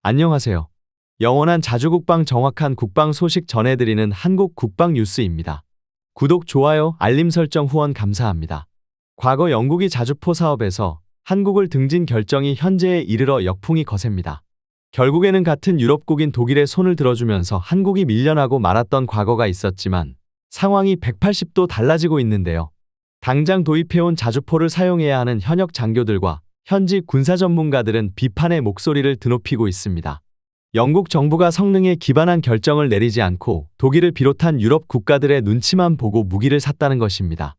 안녕하세요. 영원한 자주국방 정확한 국방 소식 전해드리는 한국 국방 뉴스입니다. 구독, 좋아요, 알림 설정 후원 감사합니다. 과거 영국이 자주포 사업에서 한국을 등진 결정이 현재에 이르러 역풍이 거셉니다. 결국에는 같은 유럽국인 독일의 손을 들어주면서 한국이 밀려나고 말았던 과거가 있었지만 상황이 180도 달라지고 있는데요. 당장 도입해온 자주포를 사용해야 하는 현역 장교들과 현지 군사 전문가들은 비판의 목소리를 드높이고 있습니다. 영국 정부가 성능에 기반한 결정을 내리지 않고 독일을 비롯한 유럽 국가들의 눈치만 보고 무기를 샀다는 것입니다.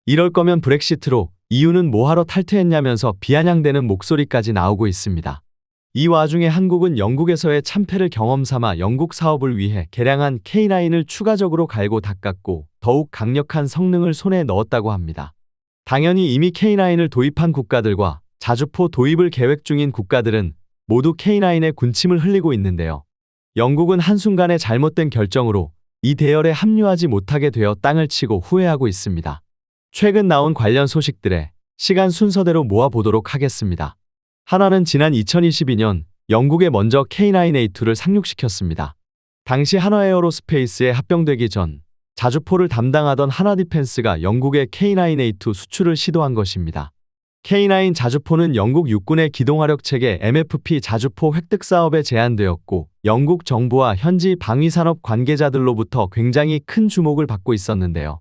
이럴 거면 브렉시트로 EU는 뭐하러 탈퇴했냐면서 비아냥대는 목소리까지 나오고 있습니다. 이 와중에 한국은 영국에서의 참패를 경험 삼아 영국 사업을 위해 개량한 K9을 추가적으로 갈고 닦았고 더욱 강력한 성능을 손에 넣었다고 합니다. 당연히 이미 K9을 도입한 국가들과 자주포 도입을 계획 중인 국가들은 모두 K9의 군침을 흘리고 있는데요. 영국은 한순간의 잘못된 결정으로 이 대열에 합류하지 못하게 되어 땅을 치고 후회하고 있습니다. 최근 나온 관련 소식들에 시간 순서대로 모아보도록 하겠습니다. 하나는 지난 2022년 영국에 먼저 K9A2를 상륙시켰습니다. 당시 한화에어로스페이스에 합병되기 전 자주포를 담당하던 한화디펜스가 영국의 K9A2 수출을 시도한 것입니다. K9 자주포는 영국 육군의 기동화력 체계 MFP 자주포 획득 사업에 제안되었고 영국 정부와 현지 방위산업 관계자들로부터 굉장히 큰 주목을 받고 있었는데요.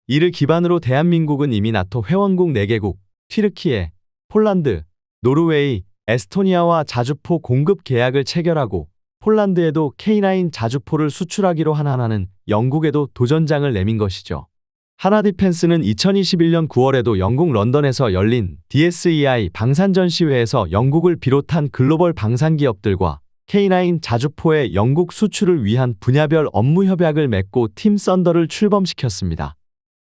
이를 기반으로 대한민국은 이미 나토 회원국 4개국, 튀르키예, 폴란드, 노르웨이, 에스토니아와 자주포 공급 계약을 체결하고 폴란드에도 K9 자주포를 수출하기로 한 하나는 영국에도 도전장을 내민 것이죠. 한화디펜스는 2021년 9월에도 영국 런던에서 열린 DSEI 방산전시회에서 영국을 비롯한 글로벌 방산기업들과 K9 자주포의 영국 수출을 위한 분야별 업무 협약을 맺고 팀 썬더를 출범시켰습니다.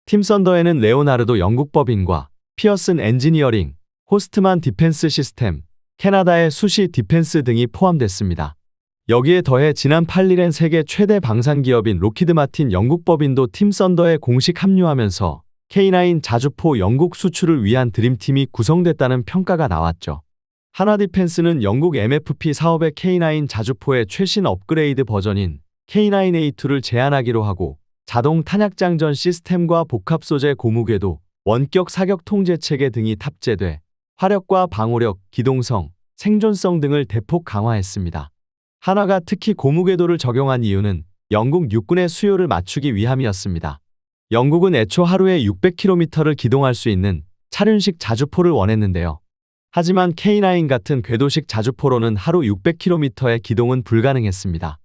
팀 썬더에는 레오나르도 영국 법인과 피어슨 엔지니어링, 호스트만 디펜스 시스템, 캐나다의 수시 디펜스 등이 포함됐습니다. 여기에 더해 지난 8일엔 세계 최대 방산기업인 로키드 마틴 영국 법인도 팀 썬더에 공식 합류하면서 K9 자주포 영국 수출을 위한 드림팀이 구성됐다는 평가가 나왔죠. 한화디펜스는 영국 MFP 사업의 K9 자주포의 최신 업그레이드 버전인 K9A2를 제안하기로 하고 자동 탄약장전 시스템과 복합 소재 고무궤도, 원격 사격 통제 체계 등이 탑재돼 화력과 방호력, 기동성, 생존성 등을 대폭 강화했습니다. 한화가 특히 고무궤도를 적용한 이유는 영국 육군의 수요를 맞추기 위함이었습니다. 영국은 애초 하루에 600km를 기동할 수 있는 차륜식 자주포를 원했는데요. 하지만 K9 같은 궤도식 자주포로는 하루 600km의 기동은 불가능했습니다.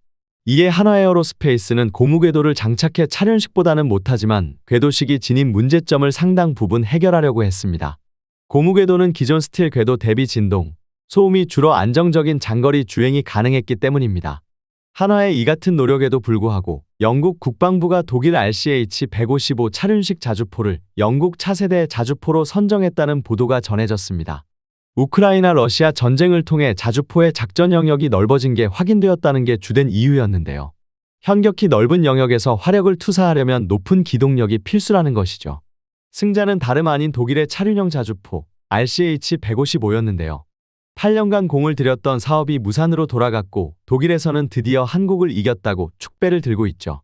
이에 한화에어로스페이스는 고무궤도를 장착해 차륜식보다는 못하지만 궤도식이 지닌 문제점을 상당 부분 해결하려고 했습니다. 고무궤도는 기존 스틸 궤도 대비 진동, 소음이 줄어 안정적인 장거리 주행이 가능했기 때문입니다. 한화의 이 같은 노력에도 불구하고 영국 국방부가 독일 RCH-155 차륜식 자주포를 영국 차세대 자주포로 선정했다는 보도가 전해졌습니다. 우크라이나 러시아 전쟁을 통해 자주포의 작전 영역이 넓어진 게 확인되었다는 게 주된 이유였는데요. 현격히 넓은 영역에서 화력을 투사하려면 높은 기동력이 필수라는 것이죠. 승자는 다름 아닌 독일의 차륜형 자주포 RCH-155였는데요. 8년간 공을 들였던 사업이 무산으로 돌아갔고 독일에서는 드디어 한국을 이겼다고 축배를 들고 있죠.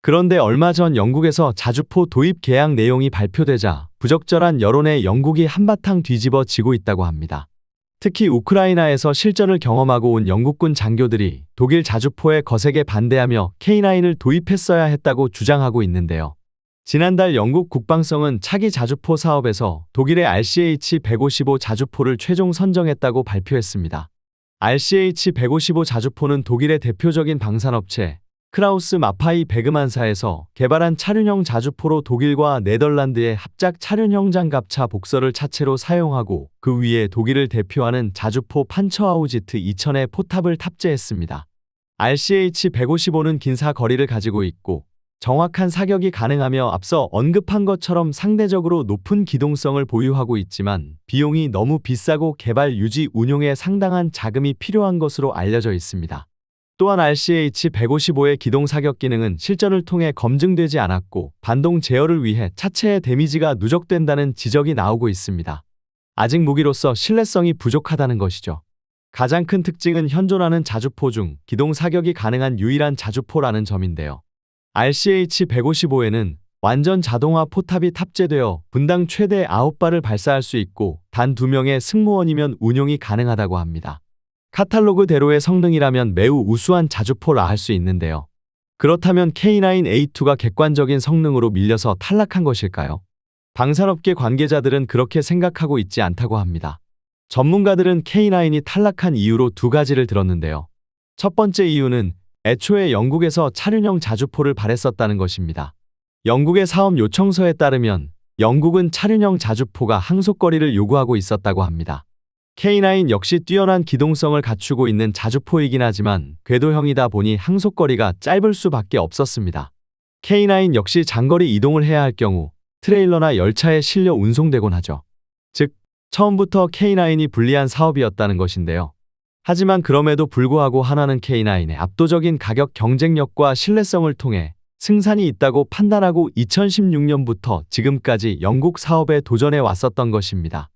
그런데 얼마 전 영국에서 자주포 도입 계약 내용이 발표되자 부적절한 여론에 영국이 한바탕 뒤집어지고 있다고 합니다. 특히 우크라이나에서 실전을 경험하고 온 영국군 장교들이 독일 자주포에 거세게 반대하며 K9을 도입했어야 했다고 주장하고 있는데요. 지난달 영국 국방성은 차기 자주포 사업에서 독일의 RCH-155 자주포를 최종 선정했다고 발표했습니다. RCH-155 자주포는 독일의 대표적인 방산업체 크라우스 마파이 베그만사에서 개발한 차륜형 자주포로 독일과 네덜란드의 합작 차륜형 장갑차 복서를 차체로 사용하고 그 위에 독일을 대표하는 자주포 판처하우지트 2000의 포탑을 탑재했습니다. RCH-155는 긴 사거리를 가지고 있고 정확한 사격이 가능하며 앞서 언급한 것처럼 상대적으로 높은 기동성을 보유하고 있지만 비용이 너무 비싸고 개발 유지 운용에 상당한 자금이 필요한 것으로 알려져 있습니다. 또한 RCH-155의 기동 사격 기능은 실전을 통해 검증되지 않았고 반동 제어를 위해 차체의 데미지가 누적된다는 지적이 나오고 있습니다. 아직 무기로서 신뢰성이 부족하다는 것이죠. 가장 큰 특징은 현존하는 자주포 중 기동 사격이 가능한 유일한 자주포라는 점인데요. RCH-155에는 완전 자동화 포탑이 탑재되어 분당 최대 9발을 발사할 수 있고 단 2명의 승무원이면 운용이 가능하다고 합니다. 카탈로그대로의 성능이라면 매우 우수한 자주포라 할 수 있는데요. 그렇다면 K9A2가 객관적인 성능으로 밀려서 탈락한 것일까요? 방산업계 관계자들은 그렇게 생각하고 있지 않다고 합니다. 전문가들은 K9이 탈락한 이유로 두 가지를 들었는데요. 첫 번째 이유는 애초에 영국에서 차륜형 자주포를 바랬었다는 것입니다. 영국의 사업 요청서에 따르면 영국은 차륜형 자주포가 항속거리를 요구하고 있었다고 합니다. K9 역시 뛰어난 기동성을 갖추고 있는 자주포이긴 하지만 궤도형이다 보니 항속거리가 짧을 수밖에 없었습니다. K9 역시 장거리 이동을 해야 할 경우 트레일러나 열차에 실려 운송되곤 하죠. 즉, 처음부터 K9이 불리한 사업이었다는 것인데요. 하지만 그럼에도 불구하고 하나는 K9의 압도적인 가격 경쟁력과 신뢰성을 통해 승산이 있다고 판단하고 2016년부터 지금까지 영국 사업에 도전해 왔었던 것입니다.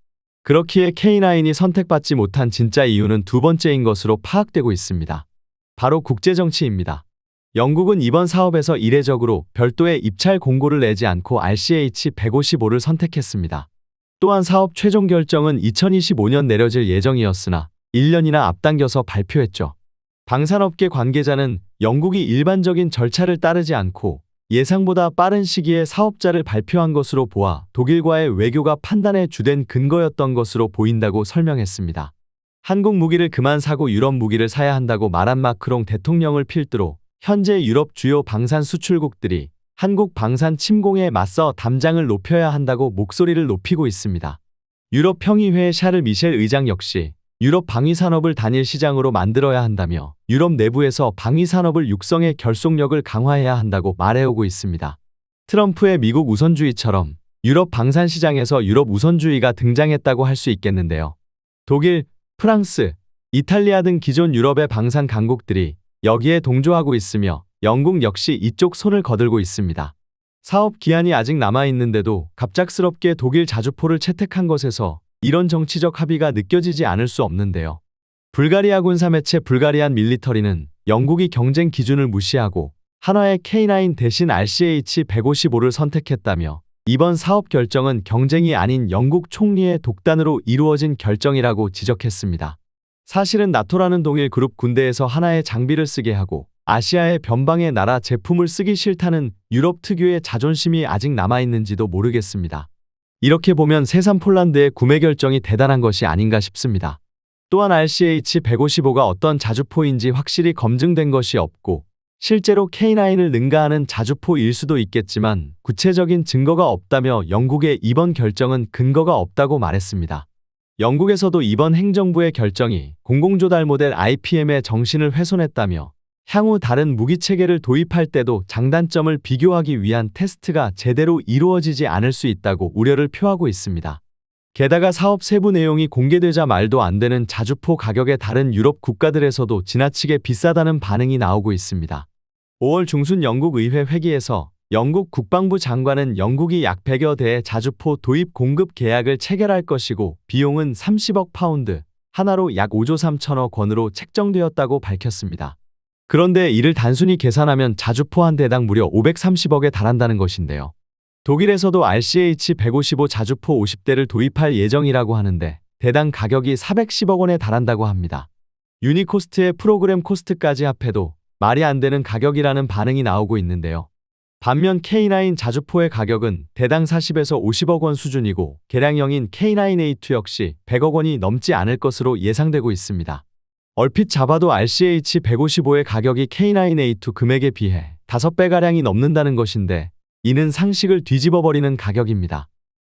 그렇기에 K9이 선택받지 못한 진짜 이유는 두 번째인 것으로 파악되고 있습니다. 바로 국제정치입니다. 영국은 이번 사업에서 이례적으로 별도의 입찰 공고를 내지 않고 RCH-155를 선택했습니다. 또한 사업 최종 결정은 2025년 내려질 예정이었으나 1년이나 앞당겨서 발표했죠. 방산업계 관계자는 영국이 일반적인 절차를 따르지 않고 예상보다 빠른 시기에 사업자를 발표한 것으로 보아 독일과의 외교가 판단의 주된 근거였던 것으로 보인다고 설명했습니다. 한국 무기를 그만 사고 유럽 무기를 사야 한다고 말한 마크롱 대통령을 필두로 현재 유럽 주요 방산 수출국들이 한국 방산 침공에 맞서 담장을 높여야 한다고 목소리를 높이고 있습니다. 유럽 평의회 샤를 미셸 의장 역시 유럽 방위산업을 단일 시장으로 만들어야 한다며 유럽 내부에서 방위산업을 육성해 결속력을 강화해야 한다고 말해오고 있습니다. 트럼프의 미국 우선주의처럼 유럽 방산 시장에서 유럽 우선주의가 등장했다고 할 수 있겠는데요. 독일, 프랑스, 이탈리아 등 기존 유럽의 방산 강국들이 여기에 동조하고 있으며 영국 역시 이쪽 손을 거들고 있습니다. 사업 기한이 아직 남아있는데도 갑작스럽게 독일 자주포를 채택한 것에서 이런 정치적 합의가 느껴지지 않을 수 없는데요. 불가리아 군사매체 불가리안 밀리터리는 영국이 경쟁 기준을 무시하고 한화의 K9 대신 RCH-155를 선택했다며 이번 사업 결정은 경쟁이 아닌 영국 총리의 독단으로 이루어진 결정이라고 지적했습니다. 사실은 나토라는 동일 그룹 군대에서 하나의 장비를 쓰게 하고 아시아의 변방의 나라 제품을 쓰기 싫다는 유럽 특유의 자존심이 아직 남아있는지도 모르겠습니다. 이렇게 보면 새삼 폴란드의 구매 결정이 대단한 것이 아닌가 싶습니다. 또한 RCH-155가 어떤 자주포인지 확실히 검증된 것이 없고 실제로 K9을 능가하는 자주포일 수도 있겠지만 구체적인 증거가 없다며 영국의 이번 결정은 근거가 없다고 말했습니다. 영국에서도 이번 행정부의 결정이 공공조달 모델 IPM의 정신을 훼손했다며 향후 다른 무기체계를 도입할 때도 장단점을 비교하기 위한 테스트가 제대로 이루어지지 않을 수 있다고 우려를 표하고 있습니다. 게다가 사업 세부 내용이 공개되자 말도 안 되는 자주포 가격에 다른 유럽 국가들에서도 지나치게 비싸다는 반응이 나오고 있습니다. 5월 중순 영국 의회 회기에서 영국 국방부 장관은 영국이 약 100여 대의 자주포 도입 공급 계약을 체결할 것이고 비용은 30억 파운드, 하나로 약 5조 3천억 원으로 책정되었다고 밝혔습니다. 그런데 이를 단순히 계산하면 자주포 한 대당 무려 530억에 달한다는 것인데요. 독일에서도 RCH-155 자주포 50대를 도입할 예정이라고 하는데 대당 가격이 410억 원에 달한다고 합니다. 유니코스트의 프로그램 코스트까지 합해도 말이 안 되는 가격이라는 반응이 나오고 있는데요. 반면 K9 자주포의 가격은 대당 40에서 50억 원 수준이고 개량형인 K9A2 역시 100억 원이 넘지 않을 것으로 예상되고 있습니다. 얼핏 잡아도 RCH-155의 가격이 K9A2 금액에 비해 5배가량이 넘는다는 것인데 이는 상식을 뒤집어버리는 가격입니다.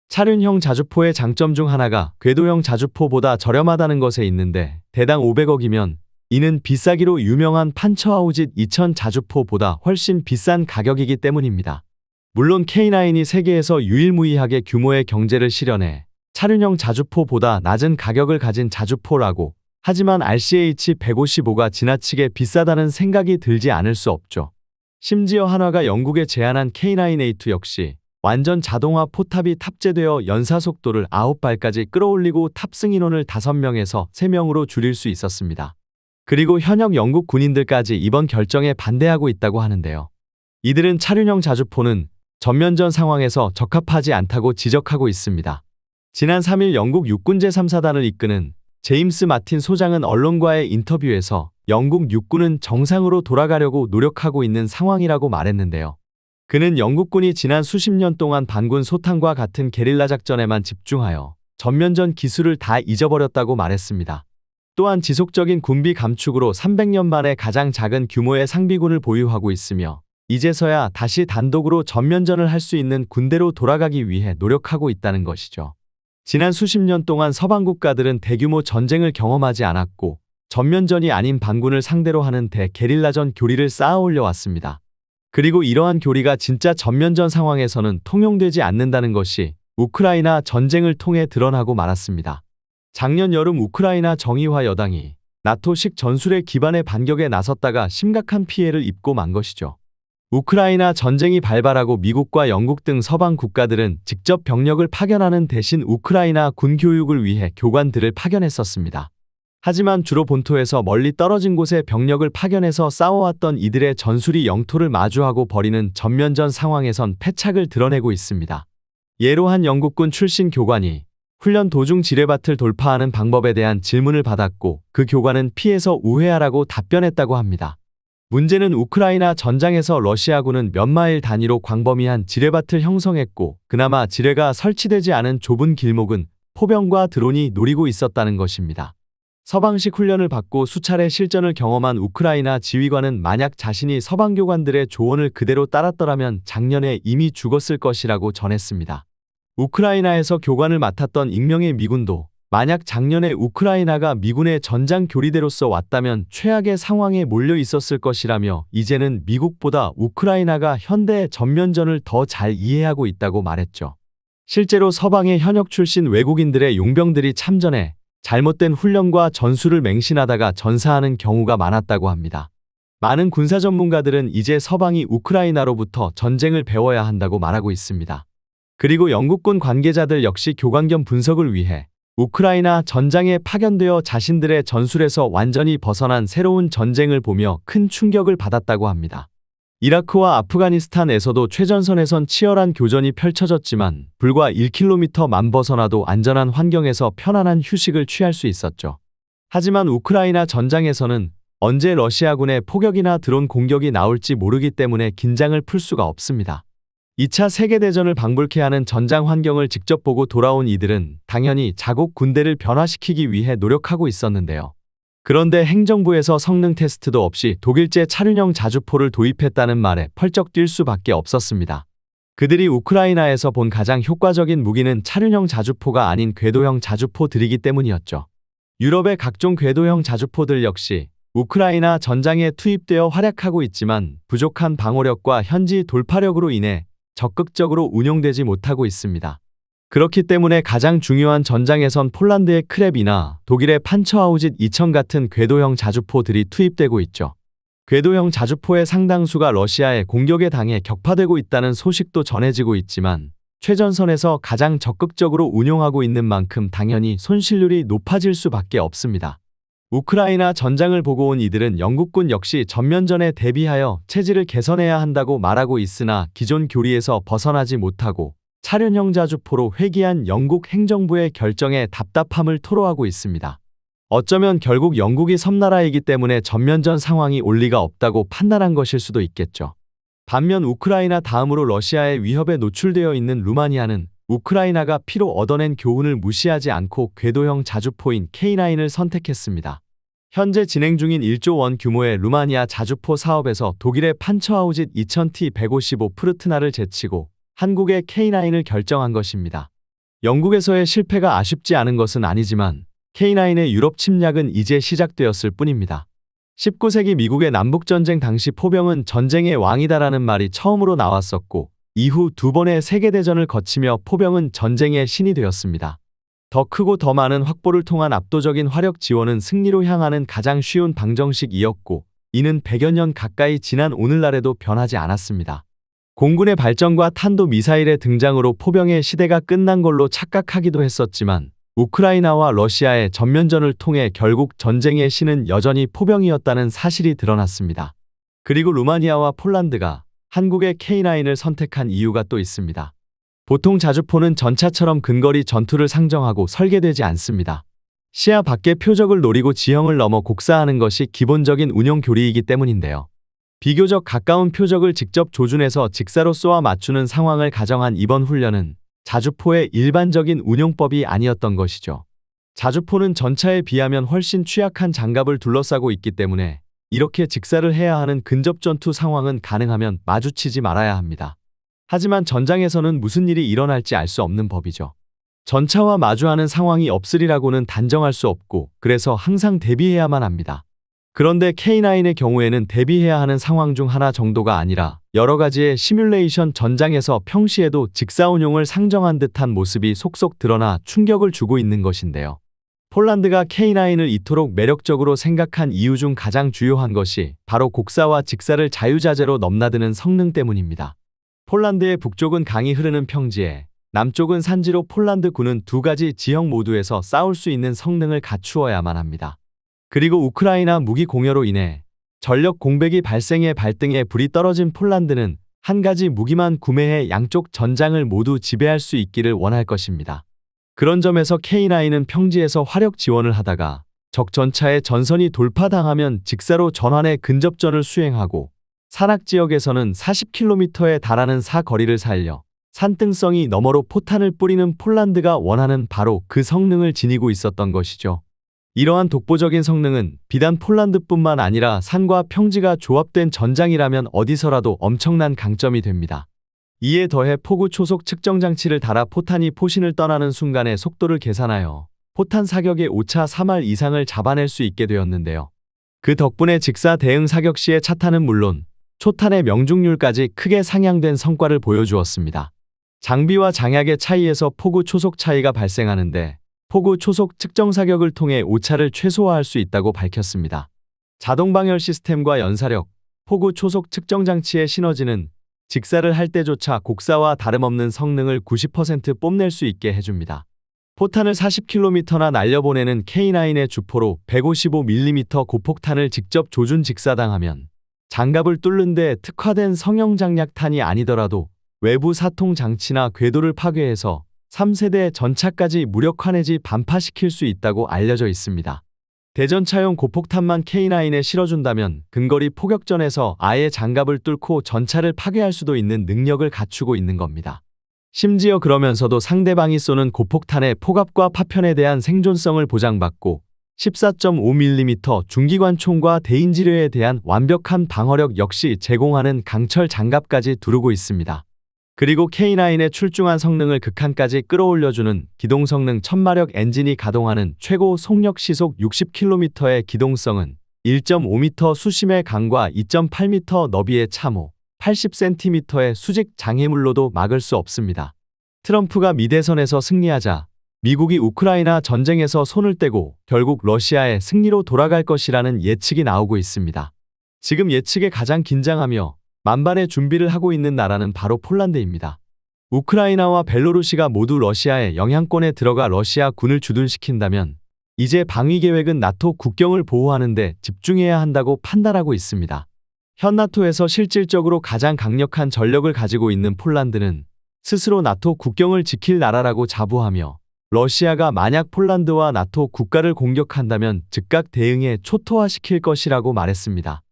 차륜형 자주포의 장점 중 하나가 궤도형 자주포보다 저렴하다는 것에 있는데 대당 500억이면 이는 비싸기로 유명한 판처하우짓 2000 자주포보다 훨씬 비싼 가격이기 때문입니다. 물론 K9이 세계에서 유일무이하게 규모의 경제를 실현해 차륜형 자주포보다 낮은 가격을 가진 자주포라고 하지만 RCH-155가 지나치게 비싸다는 생각이 들지 않을 수 없죠. 심지어 한화가 영국에 제안한 K9A2 역시 완전 자동화 포탑이 탑재되어 연사속도를 9발까지 끌어올리고 탑승 인원을 5명에서 3명으로 줄일 수 있었습니다. 그리고 현역 영국 군인들까지 이번 결정에 반대하고 있다고 하는데요. 이들은 차륜형 자주포는 전면전 상황에서 적합하지 않다고 지적하고 있습니다. 지난 3일 영국 육군 제3사단을 이끄는 제임스 마틴 소장은 언론과의 인터뷰에서 영국 육군은 정상으로 돌아가려고 노력하고 있는 상황이라고 말했는데요. 그는 영국군이 지난 수십 년 동안 반군 소탕과 같은 게릴라 작전에만 집중하여 전면전 기술을 다 잊어버렸다고 말했습니다. 또한 지속적인 군비 감축으로 300년 만에 가장 작은 규모의 상비군을 보유하고 있으며 이제서야 다시 단독으로 전면전을 할 수 있는 군대로 돌아가기 위해 노력하고 있다는 것이죠. 지난 수십 년 동안 서방 국가들은 대규모 전쟁을 경험하지 않았고 전면전이 아닌 반군을 상대로 하는 대게릴라전 교리를 쌓아 올려왔습니다. 그리고 이러한 교리가 진짜 전면전 상황에서는 통용되지 않는다는 것이 우크라이나 전쟁을 통해 드러나고 말았습니다. 작년 여름 우크라이나 정의화 여당이 나토식 전술의 기반의 반격에 나섰다가 심각한 피해를 입고 만 것이죠. 우크라이나 전쟁이 발발하고 미국과 영국 등 서방 국가들은 직접 병력을 파견하는 대신 우크라이나 군 교육을 위해 교관들을 파견했었습니다. 하지만 주로 본토에서 멀리 떨어진 곳에 병력을 파견해서 싸워왔던 이들의 전술이 영토를 마주하고 벌이는 전면전 상황에선 패착을 드러내고 있습니다. 예로 한 영국군 출신 교관이 훈련 도중 지뢰밭을 돌파하는 방법에 대한 질문을 받았고 그 교관은 피해서 우회하라고 답변했다고 합니다. 문제는 우크라이나 전장에서 러시아군은 몇 마일 단위로 광범위한 지뢰밭을 형성했고 그나마 지뢰가 설치되지 않은 좁은 길목은 포병과 드론이 노리고 있었다는 것입니다. 서방식 훈련을 받고 수차례 실전을 경험한 우크라이나 지휘관은 만약 자신이 서방 교관들의 조언을 그대로 따랐더라면 작년에 이미 죽었을 것이라고 전했습니다. 우크라이나에서 교관을 맡았던 익명의 미군도 만약 작년에 우크라이나가 미군의 전장 교리대로서 왔다면 최악의 상황에 몰려 있었을 것이라며 이제는 미국보다 우크라이나가 현대의 전면전을 더 잘 이해하고 있다고 말했죠. 실제로 서방의 현역 출신 외국인들의 용병들이 참전해 잘못된 훈련과 전술을 맹신하다가 전사하는 경우가 많았다고 합니다. 많은 군사 전문가들은 이제 서방이 우크라이나로부터 전쟁을 배워야 한다고 말하고 있습니다. 그리고 영국군 관계자들 역시 교관 겸 분석을 위해 우크라이나 전장에 파견되어 자신들의 전술에서 완전히 벗어난 새로운 전쟁을 보며 큰 충격을 받았다고 합니다. 이라크와 아프가니스탄에서도 최전선에선 치열한 교전이 펼쳐졌지만 불과 1km만 벗어나도 안전한 환경에서 편안한 휴식을 취할 수 있었죠. 하지만 우크라이나 전장에서는 언제 러시아군의 포격이나 드론 공격이 나올지 모르기 때문에 긴장을 풀 수가 없습니다. 2차 세계대전을 방불케 하는 전장 환경을 직접 보고 돌아온 이들은 당연히 자국 군대를 변화시키기 위해 노력하고 있었는데요. 그런데 행정부에서 성능 테스트도 없이 독일제 차륜형 자주포를 도입했다는 말에 펄쩍 뛸 수밖에 없었습니다. 그들이 우크라이나에서 본 가장 효과적인 무기는 차륜형 자주포가 아닌 궤도형 자주포들이기 때문이었죠. 유럽의 각종 궤도형 자주포들 역시 우크라이나 전장에 투입되어 활약하고 있지만 부족한 방어력과 현지 돌파력으로 인해 적극적으로 운용되지 못하고 있습니다. 그렇기 때문에 가장 중요한 전장에선 폴란드의 크랩이나 독일의 판처하우짓 2000 같은 궤도형 자주포들이 투입되고 있죠. 궤도형 자주포의 상당수가 러시아의 공격에 당해 격파되고 있다는 소식도 전해지고 있지만 최전선에서 가장 적극적으로 운용하고 있는 만큼 당연히 손실률이 높아질 수밖에 없습니다. 우크라이나 전장을 보고 온 이들은 영국군 역시 전면전에 대비하여 체질을 개선해야 한다고 말하고 있으나 기존 교리에서 벗어나지 못하고 차륜형 자주포로 회귀한 영국 행정부의 결정에 답답함을 토로하고 있습니다. 어쩌면 결국 영국이 섬나라이기 때문에 전면전 상황이 올 리가 없다고 판단한 것일 수도 있겠죠. 반면 우크라이나 다음으로 러시아의 위협에 노출되어 있는 루마니아는 우크라이나가 피로 얻어낸 교훈을 무시하지 않고 궤도형 자주포인 K9을 선택했습니다. 현재 진행 중인 1조 원 규모의 루마니아 자주포 사업에서 독일의 판처하우짓 2000T155 프르트나를 제치고 한국의 K9을 결정한 것입니다. 영국에서의 실패가 아쉽지 않은 것은 아니지만 K9의 유럽 침략은 이제 시작되었을 뿐입니다. 19세기 미국의 남북전쟁 당시 포병은 전쟁의 왕이다라는 말이 처음으로 나왔었고 이후 2번의 세계대전을 거치며 포병은 전쟁의 신이 되었습니다. 더 크고 더 많은 확보를 통한 압도적인 화력 지원은 승리로 향하는 가장 쉬운 방정식이었고 이는 100여 년 가까이 지난 오늘날에도 변하지 않았습니다. 공군의 발전과 탄도 미사일의 등장으로 포병의 시대가 끝난 걸로 착각하기도 했었지만 우크라이나와 러시아의 전면전을 통해 결국 전쟁의 신은 여전히 포병이었다는 사실이 드러났습니다. 그리고 루마니아와 폴란드가 한국의 K9을 선택한 이유가 또 있습니다. 보통 자주포는 전차처럼 근거리 전투를 상정하고 설계되지 않습니다. 시야 밖의 표적을 노리고 지형을 넘어 곡사하는 것이 기본적인 운용 교리이기 때문인데요. 비교적 가까운 표적을 직접 조준해서 직사로 쏘아 맞추는 상황을 가정한 이번 훈련은 자주포의 일반적인 운용법이 아니었던 것이죠. 자주포는 전차에 비하면 훨씬 취약한 장갑을 둘러싸고 있기 때문에 이렇게 직사를 해야 하는 근접 전투 상황은 가능하면 마주치지 말아야 합니다. 하지만 전장에서는 무슨 일이 일어날지 알 수 없는 법이죠. 전차와 마주하는 상황이 없으리라고는 단정할 수 없고 그래서 항상 대비해야만 합니다. 그런데 K9의 경우에는 대비해야 하는 상황 중 하나 정도가 아니라 여러 가지의 시뮬레이션 전장에서 평시에도 직사운용을 상정한 듯한 모습이 속속 드러나 충격을 주고 있는 것인데요. 폴란드가 K9을 이토록 매력적으로 생각한 이유 중 가장 주요한 것이 바로 곡사와 직사를 자유자재로 넘나드는 성능 때문입니다. 폴란드의 북쪽은 강이 흐르는 평지에 남쪽은 산지로 폴란드군은 두 가지 지형 모두에서 싸울 수 있는 성능을 갖추어야만 합니다. 그리고 우크라이나 무기 공여로 인해 전력 공백이 발생해 발등에 불이 떨어진 폴란드는 한 가지 무기만 구매해 양쪽 전장을 모두 지배할 수 있기를 원할 것입니다. 그런 점에서 K9은 평지에서 화력 지원을 하다가 적 전차의 전선이 돌파당하면 직사로 전환해 근접전을 수행하고 산악 지역에서는 40km에 달하는 사거리를 살려 산등성이 너머로 포탄을 뿌리는 폴란드가 원하는 바로 그 성능을 지니고 있었던 것이죠. 이러한 독보적인 성능은 비단 폴란드뿐만 아니라 산과 평지가 조합된 전장이라면 어디서라도 엄청난 강점이 됩니다. 이에 더해 포구 초속 측정 장치를 달아 포탄이 포신을 떠나는 순간의 속도를 계산하여 포탄 사격의 오차 3할 이상을 잡아낼 수 있게 되었는데요. 그 덕분에 직사 대응 사격 시의 차탄은 물론 초탄의 명중률까지 크게 상향된 성과를 보여주었습니다. 장비와 장약의 차이에서 포구 초속 차이가 발생하는데 포구 초속 측정 사격을 통해 오차를 최소화할 수 있다고 밝혔습니다. 자동 방열 시스템과 연사력, 포구 초속 측정 장치의 시너지는 직사를 할 때조차 곡사와 다름없는 성능을 90% 뽐낼 수 있게 해줍니다. 포탄을 40km나 날려보내는 K9의 주포로 155mm 고폭탄을 직접 조준 직사당하면 장갑을 뚫는 데 특화된 성형 장약탄이 아니더라도 외부 사통 장치나 궤도를 파괴해서 3세대 전차까지 무력화 내지 반파시킬 수 있다고 알려져 있습니다. 대전차용 고폭탄만 K9에 실어준다면 근거리 포격전에서 아예 장갑을 뚫고 전차를 파괴할 수도 있는 능력을 갖추고 있는 겁니다. 심지어 그러면서도 상대방이 쏘는 고폭탄의 포갑과 파편에 대한 생존성을 보장받고 14.5mm 중기관총과 대인지뢰에 대한 완벽한 방어력 역시 제공하는 강철 장갑까지 두르고 있습니다. 그리고 K9의 출중한 성능을 극한까지 끌어올려주는 기동성능 1000마력 엔진이 가동하는 최고 속력 시속 60km의 기동성은 1.5m 수심의 강과 2.8m 너비의 참호, 80cm의 수직 장애물로도 막을 수 없습니다. 트럼프가 미대선에서 승리하자 미국이 우크라이나 전쟁에서 손을 떼고 결국 러시아의 승리로 돌아갈 것이라는 예측이 나오고 있습니다. 지금 예측에 가장 긴장하며 만반의 준비를 하고 있는 나라는 바로 폴란드입니다. 우크라이나와 벨로루시가 모두 러시아의 영향권에 들어가 러시아 군을 주둔시킨다면 이제 방위 계획은 나토 국경을 보호하는 데 집중해야 한다고 판단하고 있습니다. 현 나토에서 실질적으로 가장 강력한 전력을 가지고 있는 폴란드는 스스로 나토 국경을 지킬 나라라고 자부하며 러시아가 만약 폴란드와 나토 국가를 공격한다면 즉각 대응에 초토화시킬 것이라고 말했습니다.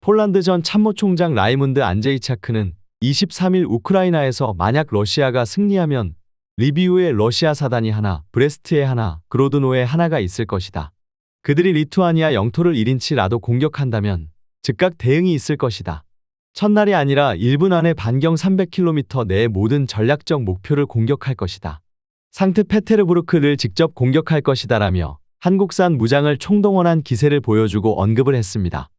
폴란드 전 참모총장 라이문드 안제이차크는 23일 우크라이나에서 만약 러시아가 승리하면 리비우에 러시아 사단이 하나, 브레스트에 하나, 그로드노에 하나가 있을 것이다. 그들이 리투아니아 영토를 1인치라도 공격한다면 즉각 대응이 있을 것이다. 첫날이 아니라 1분 안에 반경 300km 내의 모든 전략적 목표를 공격할 것이다. 상트페테르부르크를 직접 공격할 것이다라며 한국산 무장을 총동원한 기세를 보여주고 언급을 했습니다.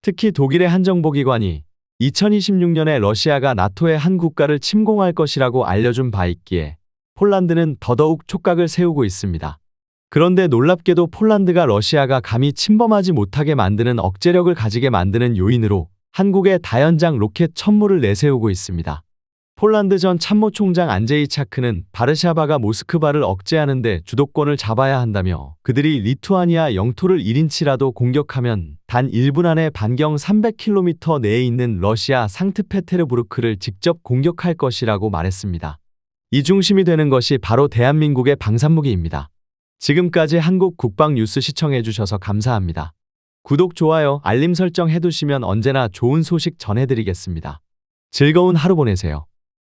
특히 독일의 한정보기관이 2026년에 러시아가 나토의 한 국가를 침공할 것이라고 알려준 바 있기에 폴란드는 더더욱 촉각을 세우고 있습니다. 그런데 놀랍게도 폴란드가 러시아가 감히 침범하지 못하게 만드는 억제력을 가지게 만드는 요인으로 한국의 다연장 로켓 천무를 내세우고 있습니다. 폴란드 전 참모총장 안제이 차크는 바르샤바가 모스크바를 억제하는 데 주도권을 잡아야 한다며 그들이 리투아니아 영토를 1인치라도 공격하면 단 1분 안에 반경 300km 내에 있는 러시아 상트페테르부르크를 직접 공격할 것이라고 말했습니다. 이 중심이 되는 것이 바로 대한민국의 방산무기입니다. 지금까지 한국 국방 뉴스 시청해주셔서 감사합니다. 구독, 좋아요, 알림 설정 해두시면 언제나 좋은 소식 전해드리겠습니다. 즐거운 하루 보내세요.